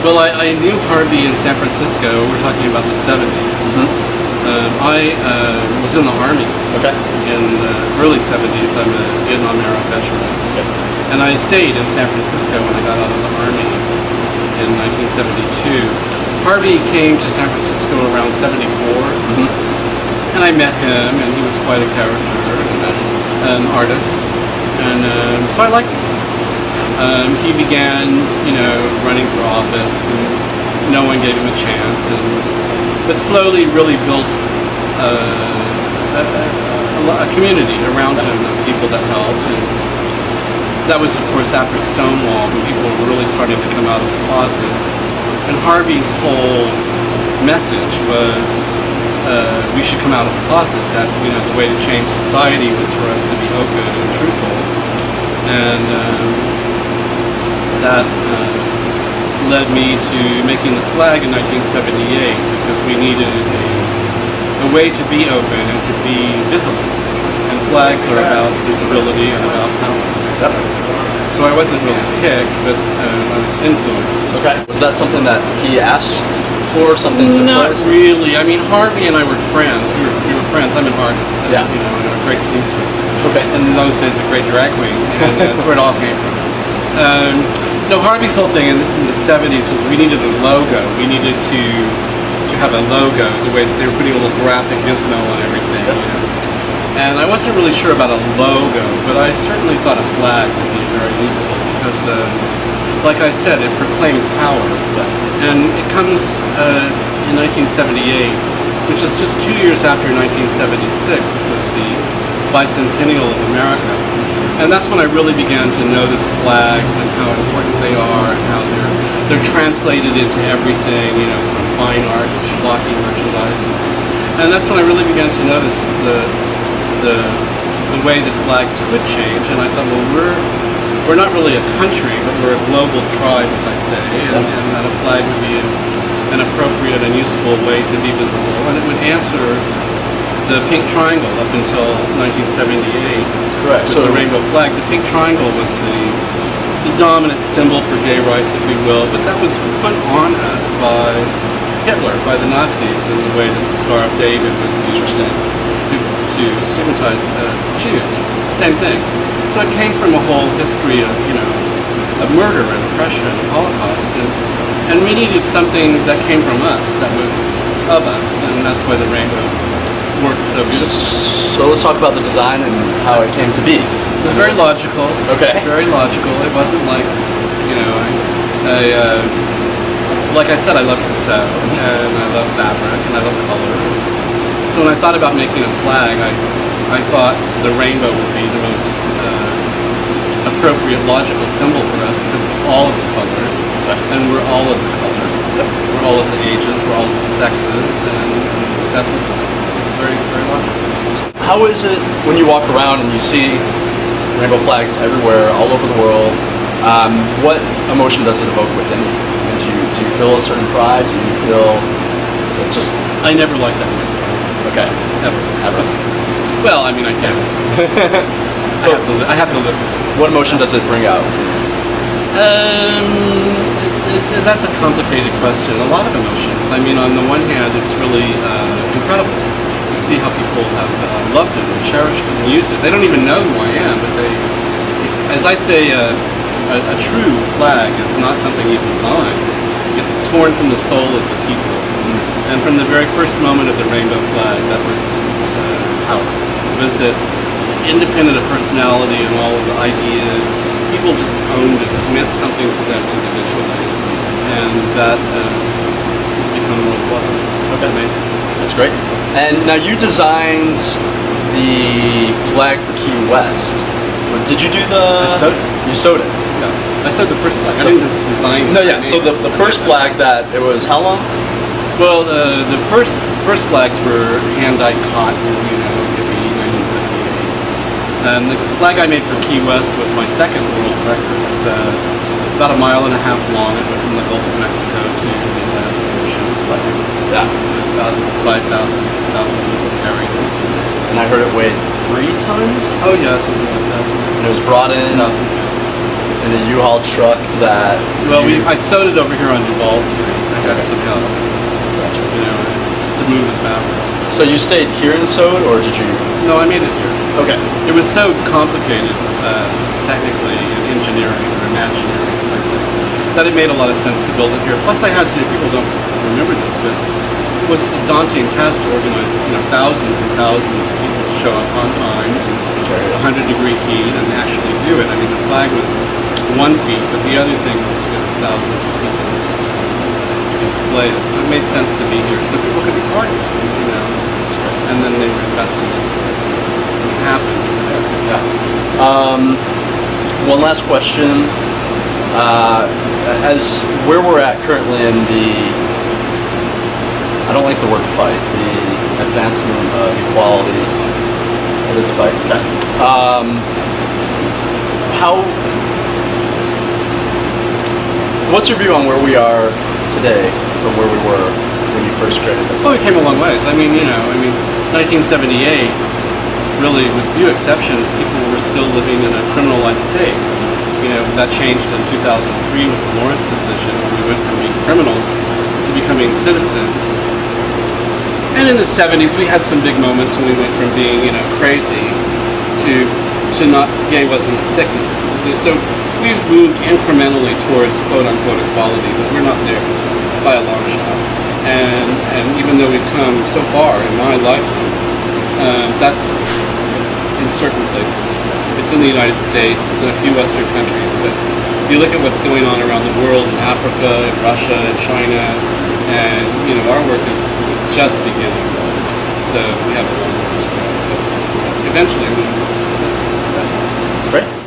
Well, I knew Harvey in San Francisco. We're talking about the 70s. I was in the Army in the early 70s. I'm a Vietnam-era veteran. And I stayed in San Francisco when I got out of the Army in 1972. Harvey came to San Francisco around 74. And I met him, and he was quite a character, and an artist. And so I liked him. He began, running for office, and no one gave him a chance. But slowly, really built a community around him of people that helped. And that was, of course, after Stonewall, when people were really starting to come out of the closet. And Harvey's whole message was, we should come out of the closet. That the way to change society was for us to be open and truthful. And that led me to making the flag in 1978, because we needed a way to be open and to be visible. And flags are about visibility and about power. So I wasn't really picked, but I was influenced. Was that something that he asked for? Something to Not really. I mean, Harvey and I were friends. We were friends. I'm an artist. And, and a great seamstress. And in those days, a great drag queen. And that's where it all came from. No, Harvey's whole thing, and this is in the 70s, was we needed a logo. We needed to have a logo, the way that they were putting a little graphic gizmo on everything. And I wasn't really sure about a logo, but I certainly thought a flag would be very useful, because, like I said, it proclaims power. And it comes in 1978, which is just 2 years after 1976, which was the bicentennial of America. And that's when I really began to notice flags and how important they are, and how they're translated into everything, from fine art to schlocky merchandise. And that's when I really began to notice the way that flags could change. And I thought, well, we're not really a country, but we're a global tribe, as I say, and that a flag would be an appropriate and useful way to be visible, and it would answer the pink triangle up until 1978. So the rainbow flag. The pink triangle was the dominant symbol for gay rights, if you will, but that was put on us by Hitler, by the Nazis, in the way that the Star of David was used to stigmatize Jews. Same thing. So it came from a whole history of murder and oppression and Holocaust, and we needed something that came from us, that was of us, and that's why the rainbow worked so beautifully. So let's talk about the design and how it came to be. It was very logical. Very logical. It wasn't like, like I said, I love to sew, and I love fabric, and I love color. So when I thought about making a flag, I thought the rainbow would be the most appropriate, logical symbol for us, because it's all of the colors, and we're all of the colors. We're all of the ages, we're all of the sexes, and that's what it's very, very logical. How is it when you walk around and you see rainbow flags everywhere, all over the world? What emotion does it evoke within you? And do you feel a certain pride? Do you feel it's just... I never liked that rainbow. Ever. Well, I mean, I can't. I have to live with it. What emotion does it bring out? That's a complicated question. A lot of emotions. I mean, on the one hand, it's really incredible to see how people have loved it and cherished it and used it. They don't even know who I am, but as I say, a true flag is not something you design. It's torn from the soul of the people. And from the very first moment of the rainbow flag, that was its power. It was that independent of personality and all of the ideas, people just owned it. It meant something to them individually. And that has become worldwide. It's amazing. That's great. And now you designed the flag for Key West. Did you do the... I sewed it. You sewed it? Yeah. I sewed the first flag. I didn't just design it. No, yeah. So the first flag that, it was how long? Well, the first flags were hand-dyed cotton, maybe 1978. And the flag I made for Key West was my second world record. It's about 1.5 miles long. It went from the Gulf of Mexico to the Atlantic Ocean. It was about 5,000, 6,000 people carrying it. And I heard it weighed 3 tons? Oh yeah, something like that. And it was brought in... 6,000 pounds. in a U-Haul truck that. Well, I sewed it over here on Duval Street. I had some help, you know, just to move the fabric. So you stayed here and sewed, or did you? No, I made it here. Okay. It was so complicated, just technically and engineering or imagineering, as I say, that it made a lot of sense to build it here. Plus, I had to. People don't remember this, but it was a daunting task to organize, you know, thousands and thousands of people to show up on time in 100-degree heat and actually do it. I mean, the flag was one feat, but the other thing was to get the thousands of people to display it. So it made sense to be here, so people could be part of it, you know. And then they were investing into it, so it happened. Yeah. One last question. As where we're at currently in the, I don't like the word fight, the advancement of equality. It is a fight. Okay. What's your view on where we are today from where we were when you first created it? Well, we came a long ways. I mean, 1978, really, with few exceptions, people were still living in a criminalized state. You know, that changed in 2003 with the Lawrence decision, when we went from being criminals to becoming citizens. And in the 70s, we had some big moments when we went from being, crazy to not, gay wasn't a sickness. So we've moved incrementally towards quote-unquote equality, but we're not there by a long shot. And even though we've come so far in my lifetime, that's in certain places. It's in the United States, it's in a few Western countries, but you look at what's going on around the world, in Africa, in Russia, in China, and our work is just beginning. So we have a long ways to go. But eventually we will. Great.